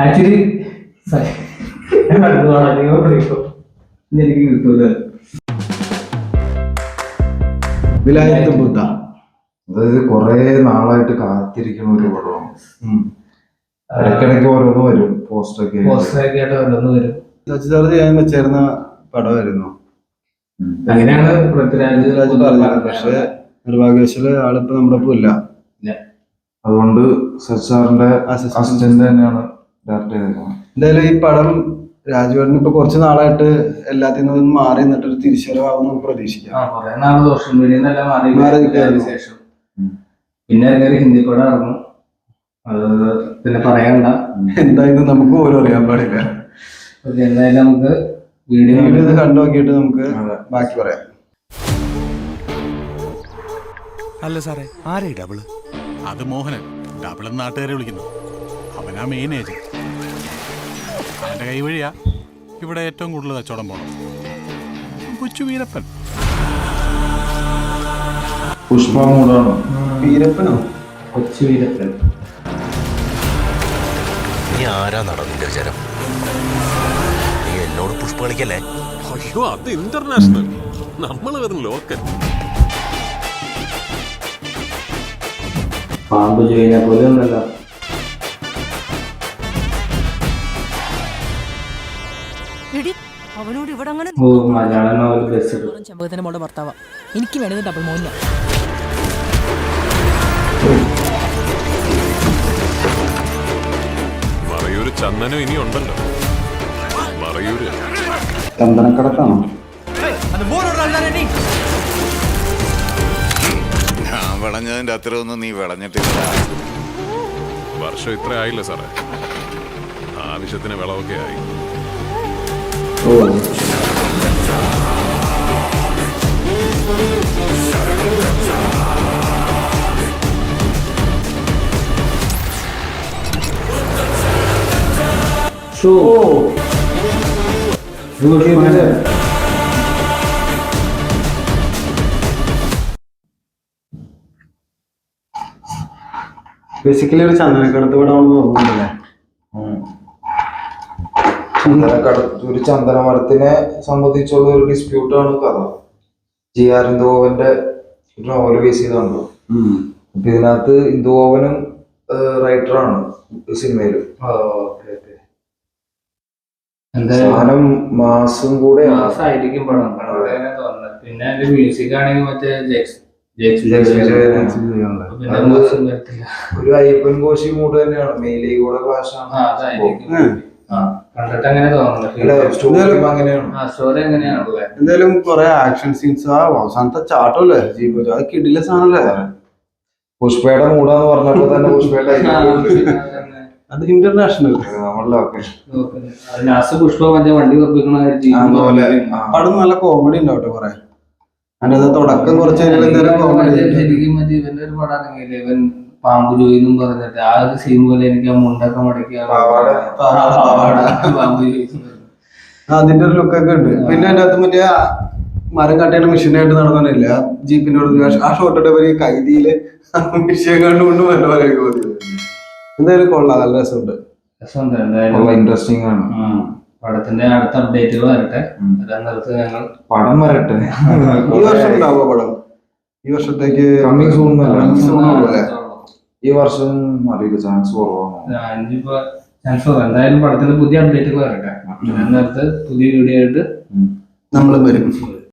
Actually എനിക്ക് കിട്ടൂല. വിലായത്ത് ബുദ്ധ അതായത് കുറെ നാളായിട്ട് കാത്തിരിക്കുന്ന ഒരു പടമാണ്. ഇടയ്ക്കിടയ്ക്ക് ഓരോന്ന് വരും, പോസ്റ്ററൊക്കെ ആയിട്ട് ഓരോന്ന് വരും. സച്ചിദാർ ചെയ്യാൻ വെച്ചിരുന്ന പടമായിരുന്നു. അങ്ങനെയാണ് പൃഥ്വിരാജ് പറഞ്ഞത്. പക്ഷെ നിർഭാഗ്യവശാല് ആളിപ്പോ നമ്മുടെ ഒപ്പം ഇല്ല. അതുകൊണ്ട് സച്ചാറിന്റെ അസിസ്റ്റന്റ് തന്നെയാണ് ഡയറക്ട് ചെയ്തേക്കുന്നത്. എന്തായാലും ഈ പടം രാജുവേട്ടന് ഇപ്പൊ കുറച്ച് നാളായിട്ട് എല്ലാത്തിൽ നിന്നും മാറി നിന്നിട്ട് ഒരു തിരിച്ചുവരവാകും നമുക്ക് പ്രതീക്ഷിക്കാം. കുറെ നാള് സോഷ്യൽ മീഡിയ മാറി ശേഷം പിന്നെ ഒരു ഹിന്ദി പടം ഇറങ്ങും. അത് പിന്നെ പറയണ്ട, എന്തായാലും നമുക്ക് പോലും അറിയാൻ പാടില്ല. എന്തായാലും നമുക്ക് വീഡിയോ ഇത് കണ്ടു നോക്കിയിട്ട് നമുക്ക് ബാക്കി പറയാം. അല്ല സാറേ, ആരേ ഡബിള്? അത് മോഹനൻ. ഡബിൾ നാട്ടുകാരെ വിളിക്കുന്നു. അവനാ മെയിൻ ഏജന്റ്. അവന്റെ കൈ വഴിയാ ഇവിടെ ഏറ്റവും കൂടുതൽ കച്ചവടം പോണം. കൊച്ചു വീരപ്പൻ. പുഷ്പ മൂടാണ്. വീരപ്പനോ? കൊച്ചു വീരപ്പൻ. നീ ആരാ നടന്നിന്റെ വിചാരം? നീ എന്നോട് പുഷ്പ കളിക്കല്ലേ? അയ്യോ, അത് ഇന്റർനാഷണൽ, നമ്മൾ വരുന്ന ലോക്കൽ. പാമ്പ് ജോയിനെ പോലെ ഒന്നല്ല. അവനോട് ഇവിടെ അങ്ങനെ മലയാളം നോവൽ ബെസ്റ്റ്. ചെമ്പകത്തിന്റെ മോളുടെ ഭർത്താവാ. എനിക്ക് വേണ്ടത് ഡബിൾ മോനില്ല. മറയൂര് ചന്ദനം ഇനി ഉണ്ടല്ലോ. മറയൂര് ചന്ദനക്കടത്താണോ? ഞാൻ വിളഞ്ഞതിന്റെ അത്ര ഒന്നും നീ വിളഞ്ഞിട്ടില്ല. വർഷം ഇത്ര ആയില്ല സാറേ, ആവശ്യത്തിന് വിളവൊക്കെ ആയി. ബേസിക്കലി ഒരു ചന്ദനക്കടത്ത് പടമാണെന്ന് തോന്നുന്നുണ്ടല്ലേ? ഒരു ചന്ദന മരത്തിനെ സംബന്ധിച്ചുള്ള ഒരു ഡിസ്പ്യൂട്ടാണ് കഥ. GR ഇന്ദുവോവന്റെ ഒരു നോവൽ ബേസ് ചെയ്താണല്ലോ. അപ്പൊ ഇതിനകത്ത് ഇന്ദുവോവനും റൈറ്ററാണ് സിനിമയില്. സാധനം മാസം കൂടെ മാസമായിരിക്കും പടം തോന്നുന്നത്. പിന്നെ അതിന്റെ മ്യൂസിക് ആണെങ്കിൽ മറ്റേ ഒരു അയ്യപ്പൻ കോശി മൂഡ് തന്നെയാണ്. മെയിലേ കൂടെ ഭാഷയാണ് കണ്ടിട്ട് അങ്ങനെ തോന്നുന്നത്. സ്റ്റോറി എങ്ങനെയാണല്ലേ? എന്തായാലും കുറെ ആക്ഷൻ സീൻസ്. ആ അവസാനത്തെ ചാട്ടല്ലേ ജീവ, അത് കിടില സാധനല്ലേ? പുഷ്പയുടെ മൂടാന്ന് പറഞ്ഞപ്പോ തന്നെ പുഷ്പയുടെ അത് ഇന്റർനാഷണൽ ലാസ്റ്റ് പുഷ്പ മറ്റേ വണ്ടി പടം നല്ല കോമഡി ഉണ്ടാവട്ടെ കുറെ. അതിന്റെ തുടക്കം കുറച്ച് ശരിക്കും മറ്റേ ഇവന്റെ ഒരു പടം ഇറങ്ങിയില്ലേ, ഇവൻ പാമ്പ് ജോയിന്നും പറഞ്ഞിട്ട് ആ ഒരു സീൻ പോലെ എനിക്ക് ആ മുണ്ടൊക്കെ മടക്കിയ പാമ്പ് ജോയി അതിന്റെ ഒരു ലുക്കൊക്കെ ഉണ്ട്. പിന്നെ അതിന്റെ അകത്ത് മറ്റേ മരം കട്ടയുടെ മെഷീനായിട്ട് നടന്നില്ല ജീപ്പിനോട് ആ ഷോട്ടിട്ട് കൈതിയില് മെഷീൻ കണ്ടുകൊണ്ട് പോലെ എന്തായാലും കൊള്ളാം, നല്ല രസമുണ്ട്. ഇൻട്രസ്റ്റിംഗ് ആണ്. പടത്തിന്റെ അടുത്ത അപ്ഡേറ്റുകൾ വരട്ടെ. ഞങ്ങൾ പടം വരട്ടെ. ഈ വർഷം ഉണ്ടാവുക പടം? ഈ വർഷത്തേക്ക് കമ്മിങ് സൂൺ ഈ വർഷം അറിയില്ല, ചാൻസ് കുറവാണ്. എന്തായാലും പടത്തിന്റെ പുതിയ അപ്ഡേറ്റുകൾ വരട്ടെ. അതിനകത്ത് പുതിയ വീഡിയോ ആയിട്ട് നമ്മളും വരും.